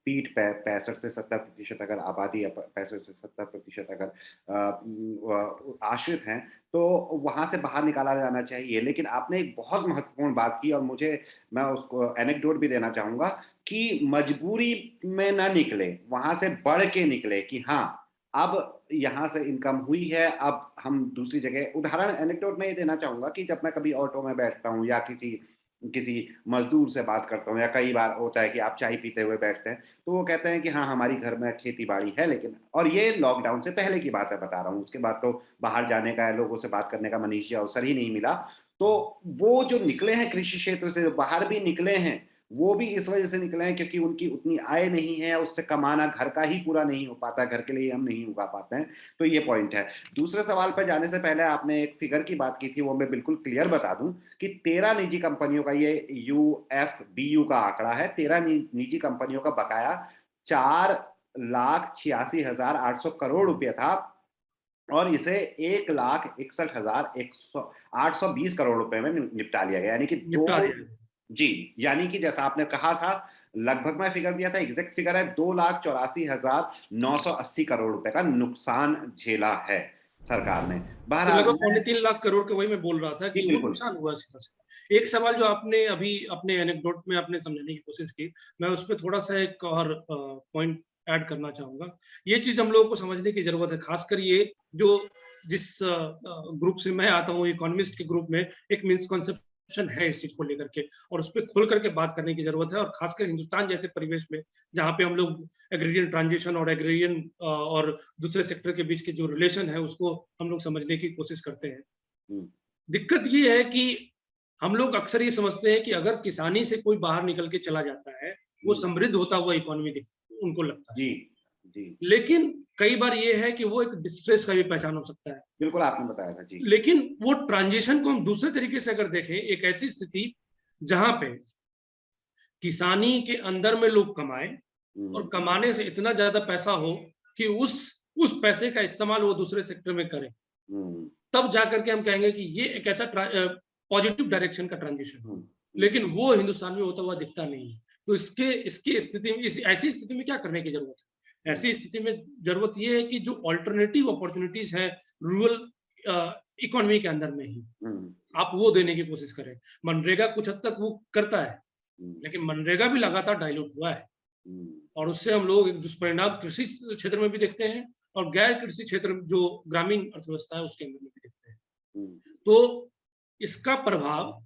A: पीठ पे 65 से 70% अगर आबादी या 65 से 70% अगर आश्रित हैं, तो वहाँ से बाहर निकाला जाना चाहिए। लेकिन आपने एक बहुत महत्वपूर्ण बात की और मैं उसको एनेक्डोट भी देना चाहूँगा कि मजबूरी में ना निकले, वहाँ से बढ़ के निकले कि हाँ, अब यहाँ से इनकम हुई है, अब हम दूसरी जगह उदाहरण एनेक्डोट में ये देना चाहूँगा कि जब मैं कभी ऑटो में बैठता हूँ या किसी किसी मज़दूर से बात करता हूँ या कई बार होता है कि आप चाय पीते हुए बैठते हैं, तो वो कहते हैं कि हाँ, हमारी घर में खेती-बाड़ी है लेकिन और ये लॉकडाउन से पहले की बात है बता रहा हूँ, उसके बाद तो बाहर जाने का, लोगों से बात करने का मनीषी अवसर ही नहीं मिला। तो वो जो निकले हैं कृषि क्षेत्र से, बाहर भी निकले हैं, वो भी इस वजह से निकले हैं क्योंकि उनकी उतनी आय नहीं है, उससे कमाना घर का ही पूरा नहीं हो पाता, घर के लिए हम नहीं उगा पाते हैं। तो ये पॉइंट है। दूसरे सवाल पर जाने से पहले आपने एक फिगर की बात की थी, वो मैं बिल्कुल क्लियर बता दूं कि 13 निजी कंपनियों का, ये UFBU का आंकड़ा है, 13 निजी कंपनियों का बकाया 4,86,800 करोड़ रुपये था, और इसे 1,61,820 करोड़ रुपए में निपटा लिया गया, यानी कि
B: निपटा
A: दो।
B: दिया।
A: जी, यानी कि जैसा आपने कहा था, लगभग मैं फिगर दिया था, एग्जैक्ट फिगर है 2,84,980 करोड़ रुपए का नुकसान झेला है सरकार ने।
B: तो
A: बहरहाल
B: लगभग 3.25 लाख करोड़ का, वही मैं बोल रहा था
A: जी
B: कि वो
A: बिल्कुल।
B: नुकसान हुआ सीधा से। एक सवाल जो आपने अभी अपने एनेक्डोट में आपने समझाने की कोशिश की, मैं उस पर थोड़ा सा एक और पॉइंट ऐड करना चाहूंगा। ये चीज हम लोगों को समझने की जरूरत है, खासकर ये जो जिस ग्रुप से मैं आता हूँ, इकोनॉमिस्ट के ग्रुप में एक मिसकॉन्सेप्शन है इस चीज को लेकर के, और उस पर खुल करके बात करने की जरूरत है। और खासकर हिंदुस्तान जैसे परिवेश में, जहाँ पे हम लोग एग्रीरियन ट्रांजिशन और एग्रीरियन और दूसरे सेक्टर के बीच के जो रिलेशन है उसको हम लोग समझने की कोशिश करते हैं।
A: हम्म,
B: दिक्कत ये है कि हम लोग अक्सर ये समझते हैं कि अगर किसानी से कोई बाहर निकल के चला जाता है, वो समृद्ध होता हुआ इकोनॉमी उनको लगता है।
A: जी जी
B: लेकिन कई बार ये है कि वो एक डिस्ट्रेस का भी पहचान हो सकता है।
A: बिल्कुल, आपने बताया था जी।
B: लेकिन वो ट्रांजिशन को हम दूसरे तरीके से अगर देखें, एक ऐसी स्थिति जहां पे किसानी के अंदर में लोग कमाए, और कमाने से इतना ज्यादा पैसा हो कि उस पैसे का इस्तेमाल वो दूसरे सेक्टर में करें, तब जाकर के हम कहेंगे कि ये एक ऐसा पॉजिटिव डायरेक्शन का ट्रांजिशन हो। लेकिन वो हिंदुस्तान में होता हुआ दिखता नहीं है। तो इसकी स्थिति में, ऐसी स्थिति में क्या करने की जरूरत है? ऐसी स्थिति में जरूरत ये है कि जो ऑल्टरनेटिव अपॉर्चुनिटीज है रूरल इकोनॉमी के अंदर में ही, आप वो देने की कोशिश करें। मनरेगा कुछ हद तक वो करता है, लेकिन मनरेगा भी लगातार डाइल्यूट हुआ है, और उससे हम लोग एक दुष्परिणाम कृषि क्षेत्र में भी देखते हैं, और गैर कृषि क्षेत्र जो ग्रामीण अर्थव्यवस्था है उसके अंदर में भी देखते हैं। तो इसका प्रभाव,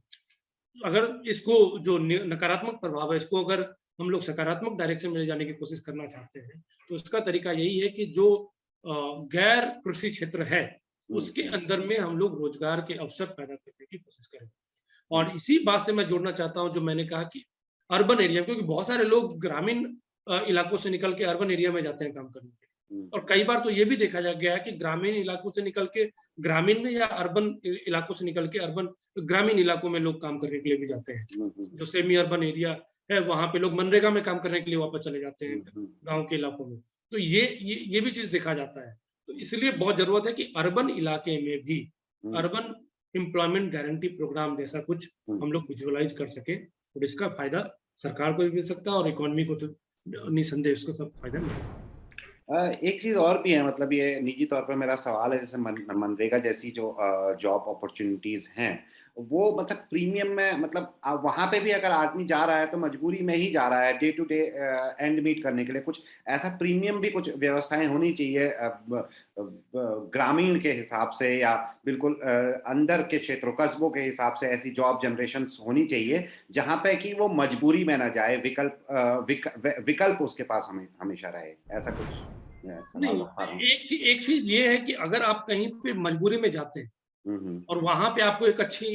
B: अगर इसको जो नकारात्मक प्रभाव है, इसको अगर हम लोग सकारात्मक डायरेक्शन में ले जाने की कोशिश करना चाहते हैं, तो इसका तरीका यही है कि जो गैर कृषि क्षेत्र है उसके अंदर में हम लोग रोजगार के अवसर पैदा करने की कोशिश करें। और इसी बात से मैं जोड़ना चाहता हूं जो मैंने कहा कि अर्बन एरिया, क्योंकि बहुत सारे लोग ग्रामीण इलाकों से निकल के अर्बन एरिया में जाते हैं काम करने के लिए, और कई बार तो ये भी देखा जा गया है कि ग्रामीण इलाकों से निकल के ग्रामीण में, या अर्बन इलाकों से निकल के अर्बन ग्रामीण इलाकों में लोग काम करने के लिए भी जाते हैं। जो सेमी अर्बन एरिया है वहां पे लोग मनरेगा में काम करने के लिए वापस चले जाते हैं गाँव के इलाकों में। तो ये भी चीज देखा जाता है। तो इसलिए बहुत जरूरत है कि अर्बन इलाके में भी अर्बन एम्प्लॉयमेंट गारंटी प्रोग्राम जैसा कुछ हम लोग विजुअलाइज कर सके, और इसका फायदा सरकार को भी मिल सकता है और इकोनॉमी को तो निसंदेह इसका सब फायदा मिलेगा।
A: एक चीज और भी है, मतलब ये निजी तौर पर मेरा सवाल है, जैसे मनरेगा जैसी जो जॉब अपॉर्चुनिटीज हैं, वो मतलब प्रीमियम में, मतलब वहां पे भी अगर आदमी जा रहा है तो मजबूरी में ही जा रहा है, day to day end meet करने के लिए। कुछ ऐसा प्रीमियम भी कुछ व्यवस्थाएं होनी चाहिए ग्रामीण के हिसाब से, या बिल्कुल अंदर के क्षेत्रों, कस्बों के हिसाब से ऐसी जॉब जनरेशन होनी चाहिए जहां पे कि वो मजबूरी में ना जाए, विकल्प उसके पास हमेशा रहे। ऐसा कुछ सवाल रखा हूँ।
B: नहीं, एक चीज ये है कि अगर आप कहीं पे मजबूरी में जाते हैं और वहां पे आपको एक अच्छी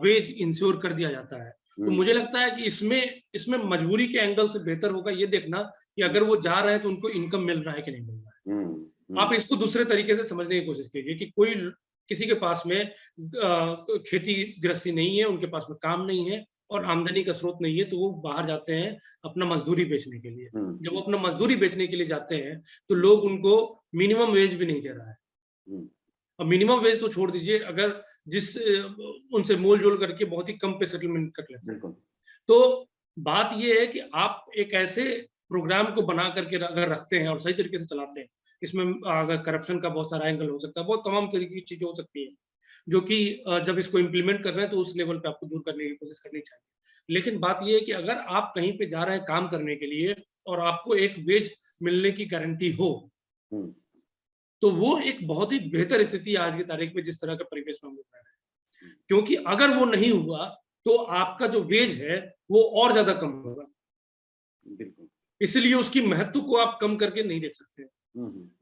B: वेज इंश्योर कर दिया जाता है, तो मुझे लगता है कि इसमें मजबूरी के एंगल से बेहतर होगा ये देखना कि अगर वो जा रहे हैं तो उनको इनकम मिल रहा है कि नहीं मिल रहा है। आप इसको दूसरे तरीके से समझने की कोशिश कीजिए कि कोई किसी के पास में खेती गृहस्थी नहीं है, उनके पास में काम नहीं है और आमदनी का स्रोत नहीं है, तो वो बाहर जाते हैं अपना मजदूरी बेचने के लिए। जब वो अपना मजदूरी बेचने के लिए जाते हैं तो लोग उनको मिनिमम वेज भी नहीं दे रहा है। अब मिनिमम वेज तो छोड़ दीजिए, अगर जिस उनसे मोल जोल करके बहुत ही कम पे सेटलमेंट कर लेते हैं। तो बात ये है कि आप एक ऐसे प्रोग्राम को बना करके अगर रखते हैं और सही तरीके से चलाते हैं, इसमें अगर करप्शन का बहुत सारा एंगल हो सकता है, बहुत तमाम तरीके की चीजें हो सकती है जो कि जब इसको इम्प्लीमेंट कर रहे हैं तो उस लेवल पे आपको दूर करने की कोशिश करनी चाहिए। लेकिन बात यह है कि अगर आप कहीं पे जा रहे हैं काम करने के लिए और आपको एक वेज मिलने की गारंटी हो, तो वो एक बहुत ही बेहतर स्थिति है आज की तारीख में जिस तरह का परिवेश में हम लोग रह रहे हैं। क्योंकि अगर वो नहीं हुआ तो आपका जो वेज है वो और ज्यादा कम होगा, इसलिए उसकी महत्व को आप कम करके नहीं देख सकते।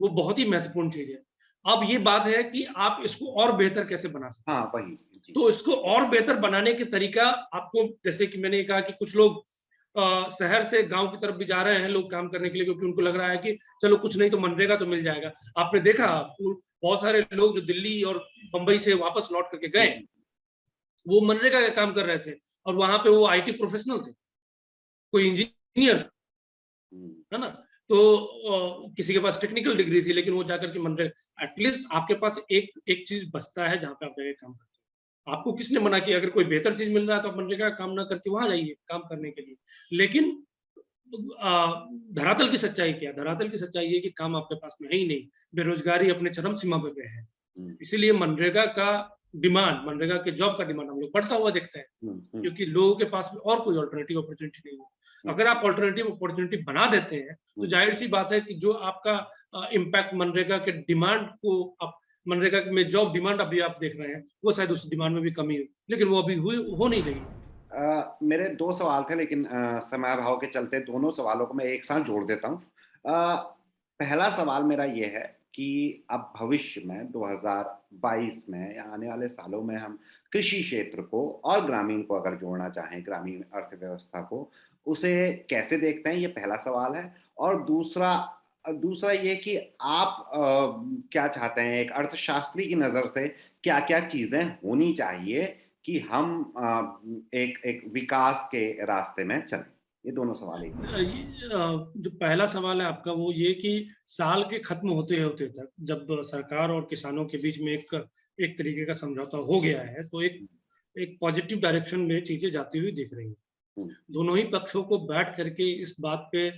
B: वो बहुत ही महत्वपूर्ण चीज है। अब ये बात है कि आप इसको और बेहतर कैसे बना सकते
A: हाँ, वही।
B: हैं।
A: जी।
B: तो इसको और बेहतर बनाने के तरीका आपको, जैसे कि मैंने कहा कि कुछ लोग शहर से गाँव की तरफ भी जा रहे हैं लोग काम करने के लिए, क्योंकि उनको लग रहा है कि चलो कुछ नहीं तो मनरेगा तो मिल जाएगा। आपने देखा बहुत सारे लोग जो दिल्ली और बम्बई से वापस लौट करके
A: जी,
B: गए,
A: जी।
B: वो मनरेगा का काम कर रहे थे और वहाँ पे वो आईटी प्रोफेशनल थे, कोई इंजीनियर था,
A: हुँ,
B: है ना? तो किसी के पास टेक्निकल डिग्री थी, लेकिन वो जाकर के मनरेगा, एटलीस्ट आपके पास एक एक चीज़ बचता है जहाँ पे आप जाके काम करते हैं। आपको किसने मना किया? अगर कोई बेहतर चीज़ मिल रहा है तो आप मनरेगा का काम ना करके वहाँ जाइए काम करने के लिए। लेकिन धरातल की सच्चाई क्या है? धरातल की सच्चाई ये है कि काम आपके पास में है ही नहीं, बेरोज़गारी अपने चरम सीमा पे है।
A: हुँ,
B: इसीलिए मनरेगा के जॉब का डिमांड हम लोग बढ़ता हुआ देखते हैं,
A: हुँ, हुँ,
B: क्योंकि लोगों के पास में और कोई अल्टरनेटिव अपॉर्चुनिटी नहीं है।
A: हुँ,
B: अगर आप अल्टरनेटिव अपॉर्चुनिटी बना देते हैं, तो
A: हुँ।
B: ज़ाहिर-सी बात है कि जो आपका इम्पैक्ट मनरेगा के डिमांड को आप मनरेगा में जॉब डिमांड अभी आप देख रहे हैं, वो शायद उस डिमांड में भी कमी हुई, लेकिन वो अभी हो नहीं रही है।
A: मेरे 2 सवाल थे, लेकिन समयाभाव के चलते दोनों सवालों को मैं एक साथ जोड़ देता हूँ। पहला सवाल मेरा ये है कि अब भविष्य में 2022 में या आने वाले सालों में हम कृषि क्षेत्र को और ग्रामीण को अगर जोड़ना चाहें, ग्रामीण अर्थव्यवस्था को, उसे कैसे देखते हैं? ये पहला सवाल है। और दूसरा ये कि आप क्या चाहते हैं, एक अर्थशास्त्री की नज़र से क्या-क्या चीज़ें होनी चाहिए कि हम एक एक विकास के रास्ते में चलें? ये दोनों सवाल एक में।
B: जो पहला सवाल है आपका वो ये कि साल के खत्म होते-होते तक जब सरकार और किसानों के बीच में एक एक तरीके का समझौता हो गया है, तो एक एक पॉजिटिव डायरेक्शन में चीज़ें जाती हुई दिख रही हैं।
A: हुँ,
B: दोनों ही पक्षों को बैठ करके इस बात पे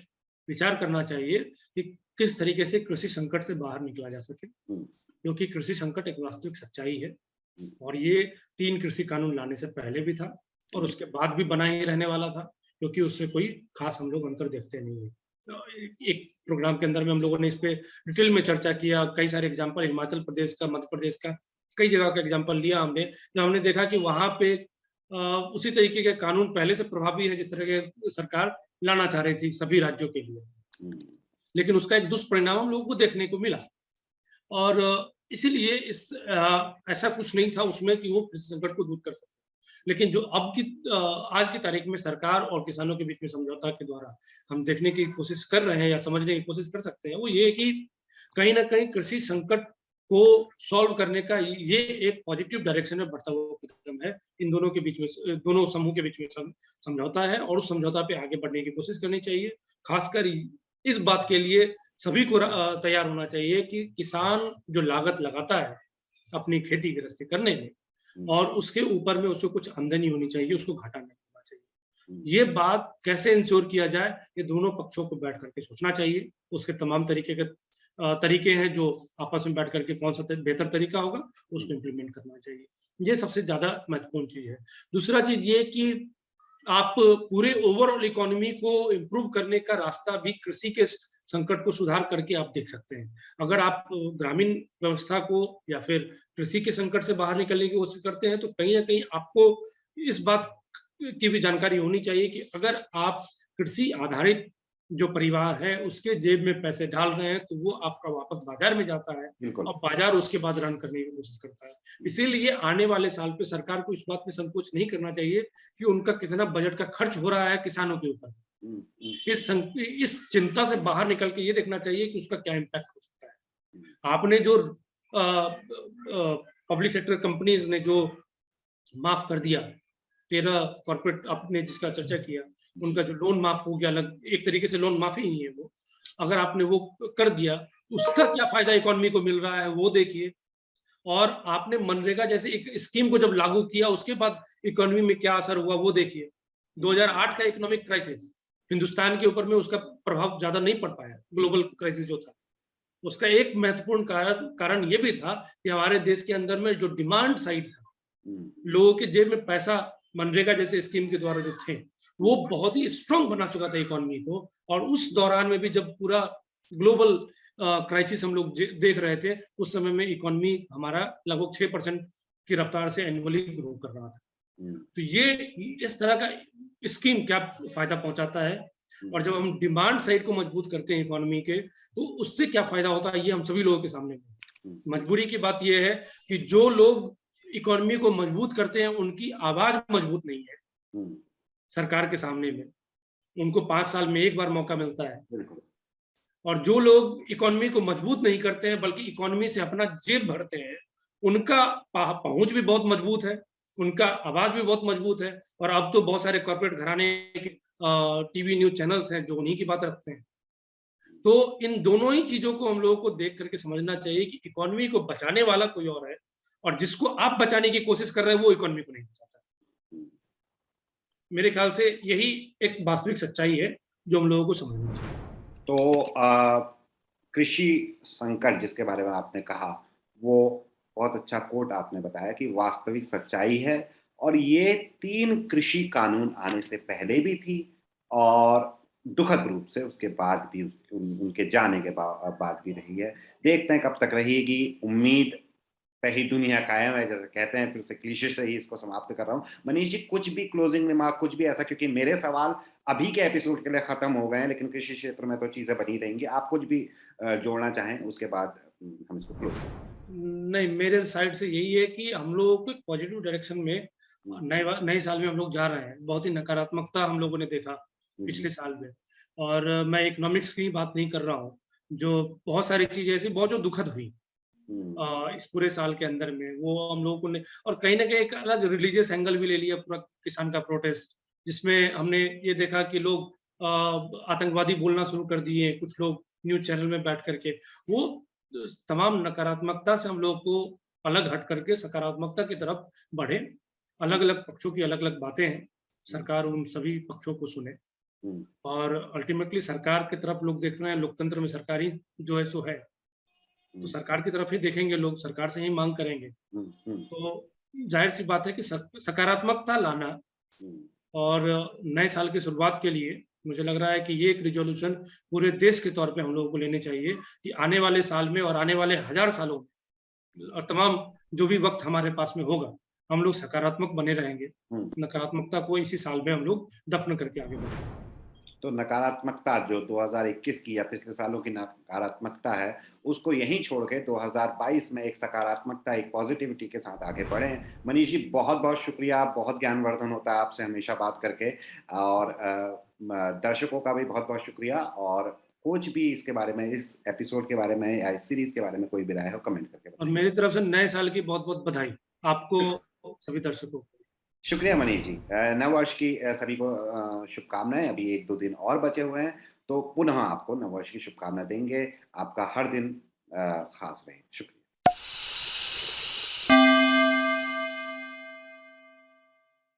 B: विचार करना चाहिए कि किस तरीके से कृषि संकट से बाहर निकला जा सके,
A: हुँ,
B: क्योंकि कृषि संकट एक वास्तविक सच्चाई है
A: हुँ,
B: और ये 3 कृषि कानून लाने से पहले भी था और
A: हुँ,
B: उसके बाद भी बना ही रहने वाला था, क्योंकि उससे कोई खास हम लोग अंतर देखते नहीं है। एक प्रोग्राम के अंदर में हम लोगों ने इस पे डिटेल में चर्चा किया, कई सारे एग्जाम्पल हिमाचल प्रदेश का, मध्य प्रदेश का, कई जगह का एग्जाम्पल लिया हमने, जहाँ हमने देखा कि वहाँ पे उसी तरीके के कानून पहले से प्रभावी है जिस तरह के सरकार लाना चाह रही थी सभी राज्यों के लिए।
A: हुँ,
B: लेकिन उसका एक दुष्परिणाम हम लोगों को देखने को मिला और इसीलिए ऐसा कुछ नहीं था उसमें कि वो कृषि संकट को दूर कर सके। लेकिन जो आज की तारीख में सरकार और किसानों के बीच में समझौता के द्वारा हम देखने की कोशिश कर रहे हैं या समझने की कोशिश कर सकते हैं, वो ये है कि कहीं न कहीं कृषि संकट को सॉल्व करने का ये एक पॉजिटिव डायरेक्शन में बढ़ता हुआ कदम है। इन दोनों के बीच में दोनों समूह के बीच में समझौता है और उस समझौता पे आगे बढ़ने की कोशिश करनी चाहिए। खासकर इस बात के लिए सभी को तैयार होना चाहिए कि किसान जो लागत लगाता है अपनी खेती गृहस्थी करने में,
A: हुँ,
B: और उसके ऊपर में उसको कुछ आमदनी होनी चाहिए, उसको घाटा नहीं होना चाहिए।
A: हुँ,
B: ये बात कैसे इंश्योर किया जाए, ये दोनों पक्षों को बैठ करके सोचना चाहिए। उसके तमाम तरीके हैं जो आपस में बैठ करके कौन-सा बेहतर तरीका होगा,
A: हुँ,
B: उसको इम्प्लीमेंट करना चाहिए। ये सबसे ज़्यादा महत्वपूर्ण चीज़ है। दूसरा चीज़ ये कि आप पूरे ओवरऑल इकोनॉमी को इम्प्रूव करने का रास्ता भी कृषि के संकट को सुधार करके आप देख सकते हैं। अगर आप ग्रामीण व्यवस्था को या फिर कृषि के संकट से बाहर निकलने की कोशिश करते हैं, तो कहीं न कहीं आपको इस बात की भी जानकारी होनी चाहिए कि अगर आप कृषि आधारित जो परिवार है, उसके जेब में पैसे डाल रहे हैं, तो वो आपका वापस बाज़ार में जाता है
A: बिल्कुल।
B: और बाज़ार उसके बाद रन करने की कोशिश करता है। इसीलिए आने वाले साल पे सरकार को इस बात में संकोच नहीं करना चाहिए कि उनका कितना बजट का खर्च हो रहा है किसानों के ऊपर।
A: हुँ, हुँ,
B: इस चिंता से बाहर निकल के ये देखना चाहिए कि उसका क्या इम्पैक्ट हो सकता
A: हुँ,
B: है। आपने जो पब्लिक सेक्टर कंपनीज़ ने जो माफ़ कर दिया, 13 कॉर्पोरेट आपने जिसका चर्चा किया,
A: जी,
B: उनका जो लोन माफ़ हो गया, एक तरीके से लोन माफ़ी ही नहीं है वो। अगर आपने वो कर दिया, उसका क्या फ़ायदा इकोनॉमी को मिल रहा है, वो देखिए। और आपने मनरेगा जैसे एक स्कीम को जब लागू किया, उसके बाद इकोनॉमी में क्या असर हुआ, वो देखिए।
A: हुँ,
B: 2008 का इकोनॉमिक क्राइसिस, हिंदुस्तान के ऊपर में उसका प्रभाव ज़्यादा नहीं पड़ पाया, ग्लोबल क्राइसिस जो था। उसका एक महत्वपूर्ण कारण कारण ये भी था कि हमारे देश के अंदर में जो डिमांड साइड था,
A: हुँ,
B: लोगों के जेब में पैसा मनरेगा जैसे स्कीम के द्वारा जो थे,
A: हुँ,
B: वो बहुत ही स्ट्रांग बना चुका था इकोनॉमी को। और उस दौरान में भी जब पूरा ग्लोबल क्राइसिस हम लोग देख रहे थे, उस समय में इकोनॉमी हमारा लगभग 6% की रफ्तार से एनुअली ग्रो कर रहा था।
A: हुँ,
B: तो ये इस तरह का स्कीम क्या फायदा पहुंचाता है,
A: हुँ,
B: और जब हम डिमांड साइड को मजबूत करते हैं इकोनॉमी के, तो उससे क्या फायदा होता है, ये हम सभी लोगों के सामने है।
A: हुँ,
B: मजबूरी की बात ये है कि जो लोग इकोनॉमी को मजबूत करते हैं, उनकी आवाज़ मजबूत नहीं है
A: हुँ,
B: सरकार के सामने में। उनको 5 साल में 1 बार मौका मिलता है।
A: बिल्कुल।
B: और जो लोग इकोनॉमी को मजबूत नहीं करते हैं, बल्कि इकोनॉमी से अपना जेब भरते हैं, उनका पहुँच भी बहुत मजबूत है, उनका आवाज़ भी बहुत मजबूत है और अब तो बहुत सारे कॉर्पोरेट घराने के टीवी न्यूज़ चैनल्स हैं, जो उन्हीं की बात रखते हैं। तो इन दोनों ही चीज़ों को हम लोगों को देख कर के समझना चाहिए कि इकोनॉमी को बचाने वाला कोई और है और जिसको आप बचाने की कोशिश कर रहे हैं, वो इकोनॉमी को नहीं बचाता।
A: हुँ।
B: मेरे ख्याल से यही एक वास्तविक सच्चाई है, जो हम लोगों को समझनी चाहिए।
A: तो कृषि संकट जिसके बारे में आपने कहा, वो बहुत अच्छा कोट आपने बताया कि वास्तविक सच्चाई है और ये 3 कृषि कानून आने से पहले भी थी और दुखद रूप से उसके बाद भी उनके जाने के बाद भी रही है। देखते हैं कब तक रहेगी, उम्मीद पे ही दुनिया कायम है जैसे कहते हैं, फिर से क्लीशे से ही इसको समाप्त कर रहा हूँ। मनीष जी, कुछ भी क्लोजिंग रिमार्क, कुछ भी ऐसा, क्योंकि मेरे सवाल अभी के एपिसोड के लिए खत्म हो गए हैं, लेकिन कृषि क्षेत्र में तो चीज़ें बनी रहेंगी। आप कुछ भी जोड़ना चाहें उसके बाद हम इसको क्लोज़ करते हैं।
B: नहीं, मेरे साइड से यही है कि हम लोगों को एक पॉजिटिव डायरेक्शन में
A: हुँ,
B: नए साल में हम लोग जा रहे हैं। बहुत ही नकारात्मकता हम लोगों ने देखा
A: हुँ,
B: पिछले साल में और मैं इकोनॉमिक्स की बात नहीं कर रहा हूँ, जो बहुत सारी चीज़ें ऐसी बहुत जो दुखद हुई
A: हुँ,
B: इस पूरे साल के अंदर में, वो हम लोगों को ने और कहीं न कहीं एक अलग रिलीजियस एंगल भी ले लिया पूरा किसान का प्रोटेस्ट, जिसमें हमने ये देखा कि लोग आतंकवादी बोलना शुरू कर दिए, कुछ लोग न्यूज़ चैनल में बैठ कर के। वो तमाम नकारात्मकता से हम लोग को अलग हट करके सकारात्मकता की तरफ बढ़े।
A: हुँ,
B: अलग-अलग पक्षों की अलग-अलग बातें हैं,
A: हुँ,
B: सरकार उन सभी पक्षों को सुने
A: हुँ,
B: और अल्टीमेटली सरकार की तरफ लोग देख रहे हैं, लोकतंत्र में सरकार ही जो है सो है। तो
A: हुँ,
B: सरकार की तरफ ही देखेंगे लोग, सरकार से ही माँग करेंगे।
A: हुँ, हुँ,
B: तो ज़ाहिर-सी बात है कि सकारात्मकता लाना
A: हुँ,
B: और नए साल की शुरुआत के लिए मुझे लग रहा है कि ये एक रिज़ॉल्यूशन पूरे देश के तौर पे हम लोगों को लेने चाहिए कि आने वाले साल में और आने वाले हज़ार सालों में और तमाम जो भी वक़्त हमारे पास में होगा, हम लोग सकारात्मक बने रहेंगे।
A: हुँ।
B: नकारात्मकता को इसी साल में हम लोग दफ़्न करके आगे बढ़ेंगे।
A: तो नकारात्मकता जो 2021 की या पिछले सालों की नकारात्मकता है, उसको यहीं छोड़ के 2022 में एक सकारात्मकता, एक पॉज़िटिविटी के साथ आगे बढ़ें। मनीष जी, बहुत-बहुत शुक्रिया, बहुत ज्ञानवर्धन होता है आपसे हमेशा बात करके और दर्शकों का भी बहुत-बहुत शुक्रिया और कुछ भी इसके बारे में, इस एपिसोड के बारे में या इस सीरीज़ के बारे में कोई भी राय हो, कमेंट करके
B: और
A: बताइए।
B: मेरी तरफ से नए साल की बहुत-बहुत बधाई आपको, सभी दर्शकों को।
A: शुक्रिया मनीष जी। नववर्ष की सभी को शुभकामनाएँ। अभी 1-2 दिन और बचे हुए हैं, तो पुनः आपको नववर्ष की शुभकामनाएँ देंगे। आपका हर दिन ख़ास रहे। शुक्रिया।